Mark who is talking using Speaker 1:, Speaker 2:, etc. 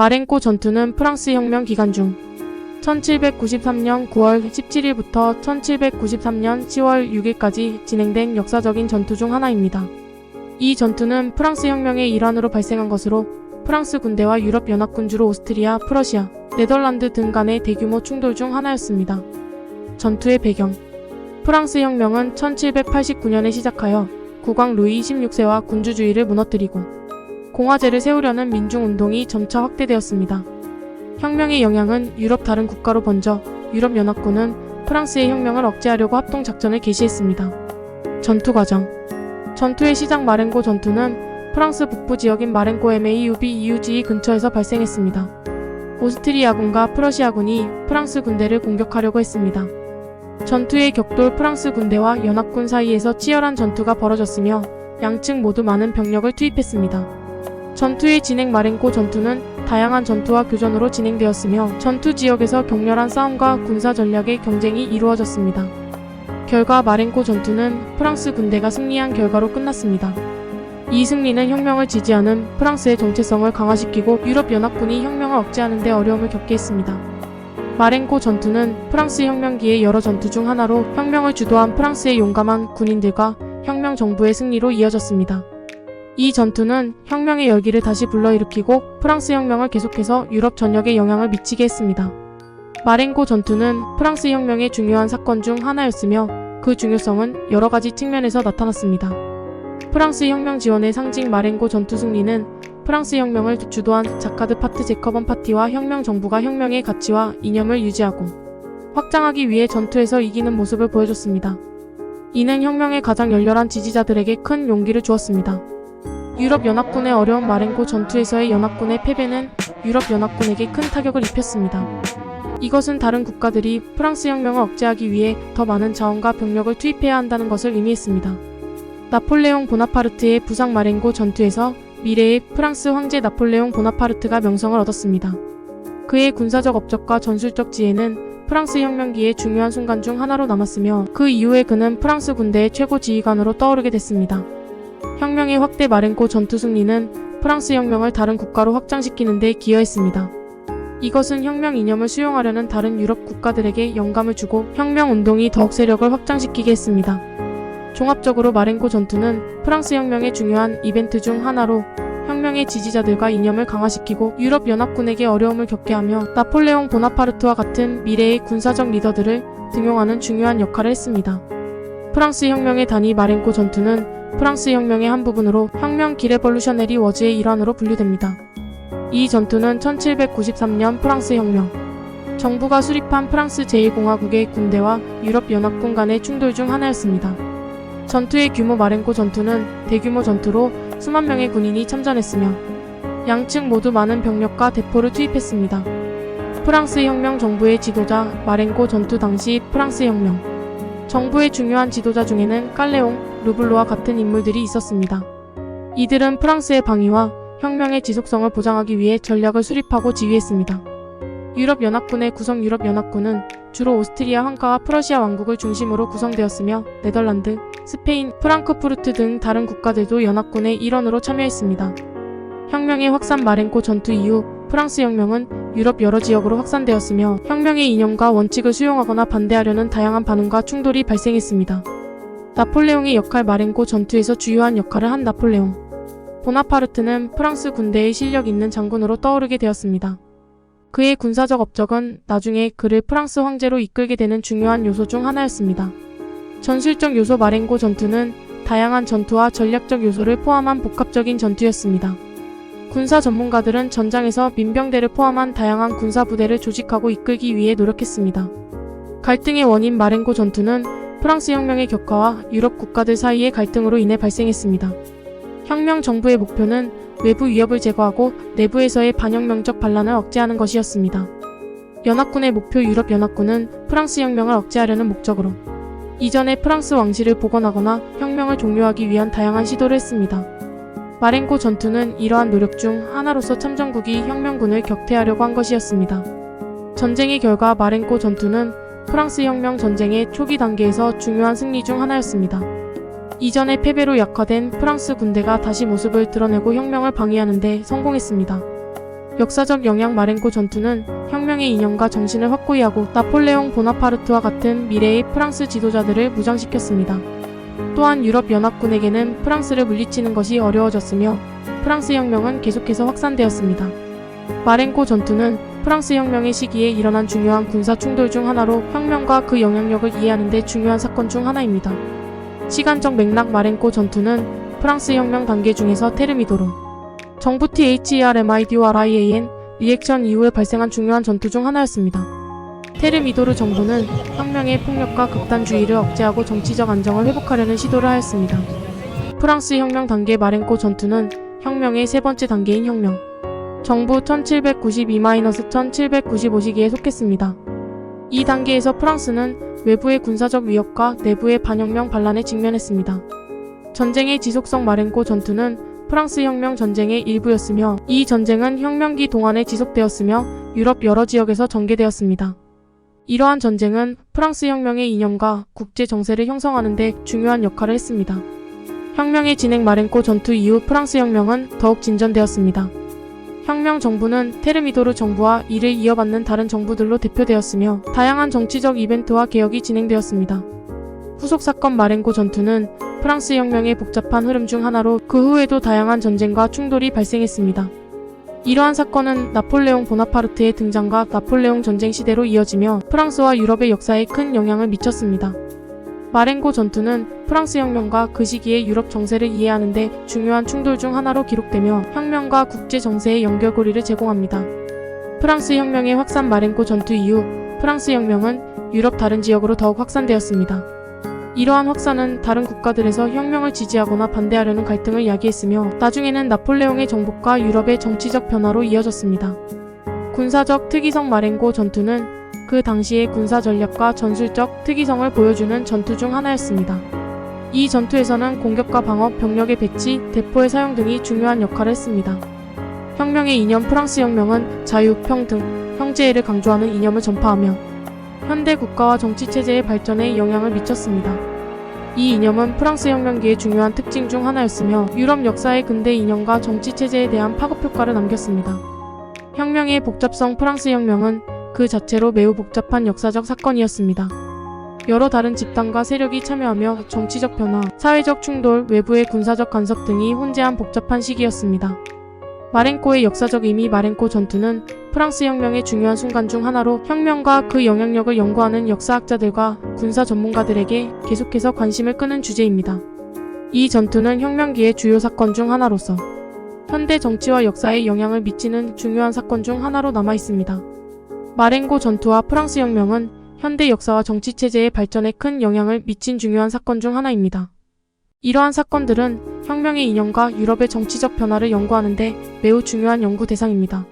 Speaker 1: 마렌코 전투는 프랑스 혁명 기간 중 1793년 9월 17일부터 1793년 10월 6일까지 진행된 역사적인 전투 중 하나입니다. 이 전투는 프랑스 혁명의 일환으로 발생한 것으로 프랑스 군대와 유럽연합군 주로 오스트리아, 프러시아, 네덜란드 등 간의 대규모 충돌 중 하나였습니다. 전투의 배경 프랑스 혁명은 1789년에 시작하여 국왕 루이 16세와 군주주의를 무너뜨리고 공화제를 세우려는 민중운동이 점차 확대되었습니다. 혁명의 영향은 유럽 다른 국가로 번져 유럽연합군은 프랑스의 혁명을 억제하려고 합동작전을 개시했습니다. 전투 과정 전투의 시작 마렌고 전투는 프랑스 북부 지역인 마렌코 MEUBEUG 근처에서 발생했습니다. 오스트리아군과 프러시아군이 프랑스 군대를 공격하려고 했습니다. 전투의 격돌 프랑스 군대와 연합군 사이에서 치열한 전투가 벌어졌으며 양측 모두 많은 병력을 투입했습니다. 전투의 진행 마렌코 전투는 다양한 전투와 교전으로 진행되었으며 전투 지역에서 격렬한 싸움과 군사 전략의 경쟁이 이루어졌습니다. 결과 마렌코 전투는 프랑스 군대가 승리한 결과로 끝났습니다. 이 승리는 혁명을 지지하는 프랑스의 정체성을 강화시키고 유럽연합군이 혁명을 억제하는 데 어려움을 겪게 했습니다. 마렌코 전투는 프랑스 혁명기의 여러 전투 중 하나로 혁명을 주도한 프랑스의 용감한 군인들과 혁명 정부의 승리로 이어졌습니다. 이 전투는 혁명의 열기를 다시 불러일으키고 프랑스 혁명을 계속해서 유럽 전역에 영향을 미치게 했습니다. 마렌코 전투는 프랑스 혁명의 중요한 사건 중 하나였으며 그 중요성은 여러 가지 측면에서 나타났습니다. 프랑스 혁명 지원의 상징 마렌코 전투 승리는 프랑스 혁명을 주도한 자카드 파트 제커번 파티와 혁명 정부가 혁명의 가치와 이념을 유지하고 확장하기 위해 전투에서 이기는 모습을 보여줬습니다. 이는 혁명의 가장 열렬한 지지자들에게 큰 용기를 주었습니다. 유럽연합군의 어려운 마렌코 전투에서의 연합군의 패배는 유럽연합군에게 큰 타격을 입혔습니다. 이것은 다른 국가들이 프랑스 혁명을 억제하기 위해 더 많은 자원과 병력을 투입해야 한다는 것을 의미했습니다. 나폴레옹 보나파르트의 부상 마렌코 전투에서 미래의 프랑스 황제 나폴레옹 보나파르트가 명성을 얻었습니다. 그의 군사적 업적과 전술적 지혜는 프랑스 혁명기의 중요한 순간 중 하나로 남았으며 그 이후에 그는 프랑스 군대의 최고 지휘관으로 떠오르게 됐습니다. 혁명의 확대 마렌코 전투 승리는 프랑스 혁명을 다른 국가로 확장시키는 데 기여했습니다. 이것은 혁명 이념을 수용하려는 다른 유럽 국가들에게 영감을 주고 혁명 운동이 더욱 세력을 확장시키게 했습니다. 종합적으로 마렌코 전투는 프랑스 혁명의 중요한 이벤트 중 하나로 혁명의 지지자들과 이념을 강화시키고 유럽연합군에게 어려움을 겪게 하며 나폴레옹 보나파르트와 같은 미래의 군사적 리더들을 등용하는 중요한 역할을 했습니다. 프랑스 혁명의 단위 마렌코 전투는 프랑스 혁명의 한 부분으로 혁명 기레볼루셔네리 워즈의 일환으로 분류됩니다. 이 전투는 1793년 프랑스 혁명 정부가 수립한 프랑스 제1공화국의 군대와 유럽연합군 간의 충돌 중 하나였습니다. 전투의 규모 마렌코 전투는 대규모 전투로 수만 명의 군인이 참전했으며 양측 모두 많은 병력과 대포를 투입했습니다. 프랑스 혁명 정부의 지도자 마렌코 전투 당시 프랑스 혁명 정부의 중요한 지도자 중에는 깔레옹, 르블로와 같은 인물들이 있었습니다. 이들은 프랑스의 방위와 혁명의 지속성을 보장하기 위해 전략을 수립하고 지휘했습니다. 유럽연합군의 구성 유럽연합군은 주로 오스트리아 황가와 프러시아 왕국을 중심으로 구성되었으며 네덜란드, 스페인, 프랑크푸르트 등 다른 국가들도 연합군의 일원으로 참여했습니다. 혁명의 확산 마렌코 전투 이후 프랑스 혁명은 유럽 여러 지역으로 확산되었으며 혁명의 이념과 원칙을 수용하거나 반대하려는 다양한 반응과 충돌이 발생했습니다. 나폴레옹의 역할 마렌코 전투에서 주요한 역할을 한 나폴레옹 보나파르트는 프랑스 군대의 실력 있는 장군으로 떠오르게 되었습니다. 그의 군사적 업적은 나중에 그를 프랑스 황제로 이끌게 되는 중요한 요소 중 하나였습니다. 전술적 요소 마렌코 전투는 다양한 전투와 전략적 요소를 포함한 복합적인 전투였습니다. 군사 전문가들은 전장에서 민병대를 포함한 다양한 군사 부대를 조직하고 이끌기 위해 노력했습니다. 갈등의 원인 마렌코 전투는 프랑스 혁명의 격화와 유럽 국가들 사이의 갈등으로 인해 발생했습니다. 혁명 정부의 목표는 외부 위협을 제거하고 내부에서의 반혁명적 반란을 억제하는 것이었습니다. 연합군의 목표 유럽연합군은 프랑스 혁명을 억제하려는 목적으로 이전의 프랑스 왕실을 복원하거나 혁명을 종료하기 위한 다양한 시도를 했습니다. 마렌코 전투는 이러한 노력 중 하나로서 참전국이 혁명군을 격퇴하려고 한 것이었습니다. 전쟁의 결과 마렌코 전투는 프랑스 혁명 전쟁의 초기 단계에서 중요한 승리 중 하나였습니다. 이전의 패배로 약화된 프랑스 군대가 다시 모습을 드러내고 혁명을 방해하는 데 성공했습니다. 역사적 영향. 마렌코 전투는 혁명의 이념과 정신을 확고히 하고 나폴레옹 보나파르트와 같은 미래의 프랑스 지도자들을 무장시켰습니다. 또한 유럽 연합군에게는 프랑스를 물리치는 것이 어려워졌으며 프랑스 혁명은 계속해서 확산되었습니다. 마렌코 전투는 프랑스 혁명의 시기에 일어난 중요한 군사 충돌 중 하나로 혁명과 그 영향력을 이해하는 데 중요한 사건 중 하나입니다. 시간적 맥락. 마렌코 전투는 프랑스 혁명 단계 중에서 테르미도르 정부 THERMID와 RIAN 리액션 이후에 발생한 중요한 전투 중 하나였습니다. 테르미도르 정부는 혁명의 폭력과 극단주의를 억제하고 정치적 안정을 회복하려는 시도를 하였습니다. 프랑스 혁명 단계. 마렌코 전투는 혁명의 세 번째 단계인 혁명 정부 1792-1795 시기에 속했습니다. 이 단계에서 프랑스는 외부의 군사적 위협과 내부의 반혁명 반란에 직면했습니다. 전쟁의 지속성. 마렌코 전투는 프랑스 혁명 전쟁의 일부였으며 이 전쟁은 혁명기 동안에 지속되었으며 유럽 여러 지역에서 전개되었습니다. 이러한 전쟁은 프랑스 혁명의 이념과 국제 정세를 형성하는 데 중요한 역할을 했습니다. 혁명의 진행. 마렌코 전투 이후 프랑스 혁명은 더욱 진전되었습니다. 혁명 정부는 테르미도르 정부와 이를 이어받는 다른 정부들로 대표되었으며 다양한 정치적 이벤트와 개혁이 진행되었습니다. 후속 사건. 마렌코 전투는 프랑스 혁명의 복잡한 흐름 중 하나로 그 후에도 다양한 전쟁과 충돌이 발생했습니다. 이러한 사건은 나폴레옹 보나파르트의 등장과 나폴레옹 전쟁 시대로 이어지며 프랑스와 유럽의 역사에 큰 영향을 미쳤습니다. 마렌코 전투는 프랑스 혁명과 그 시기의 유럽 정세를 이해하는 데 중요한 충돌 중 하나로 기록되며 혁명과 국제 정세의 연결고리를 제공합니다. 프랑스 혁명의 확산. 마렌코 전투 이후 프랑스 혁명은 유럽 다른 지역으로 더욱 확산되었습니다. 이러한 확산은 다른 국가들에서 혁명을 지지하거나 반대하려는 갈등을 야기했으며 나중에는 나폴레옹의 정복과 유럽의 정치적 변화로 이어졌습니다. 군사적 특이성. 마렌코 전투는 그 당시의 군사 전략과 전술적 특이성을 보여주는 전투 중 하나였습니다. 이 전투에서는 공격과 방어, 병력의 배치, 대포의 사용 등이 중요한 역할을 했습니다. 혁명의 이념. 프랑스 혁명은 자유, 평등, 형제애를 강조하는 이념을 전파하며 현대 국가와 정치체제의 발전에 영향을 미쳤습니다. 이 이념은 프랑스 혁명기의 중요한 특징 중 하나였으며 유럽 역사의 근대 이념과 정치체제에 대한 파급효과를 남겼습니다. 혁명의 복잡성. 프랑스 혁명은 그 자체로 매우 복잡한 역사적 사건이었습니다. 여러 다른 집단과 세력이 참여하며 정치적 변화, 사회적 충돌, 외부의 군사적 간섭 등이 혼재한 복잡한 시기였습니다. 마렌코의 역사적 의미. 마렌코 전투는 프랑스 혁명의 중요한 순간 중 하나로 혁명과 그 영향력을 연구하는 역사학자들과 군사 전문가들에게 계속해서 관심을 끄는 주제입니다. 이 전투는 혁명기의 주요 사건 중 하나로서 현대 정치와 역사에 영향을 미치는 중요한 사건 중 하나로 남아 있습니다. 마렌코 전투와 프랑스 혁명은 현대 역사와 정치체제의 발전에 큰 영향을 미친 중요한 사건 중 하나입니다. 이러한 사건들은 혁명의 이념과 유럽의 정치적 변화를 연구하는 데 매우 중요한 연구 대상입니다.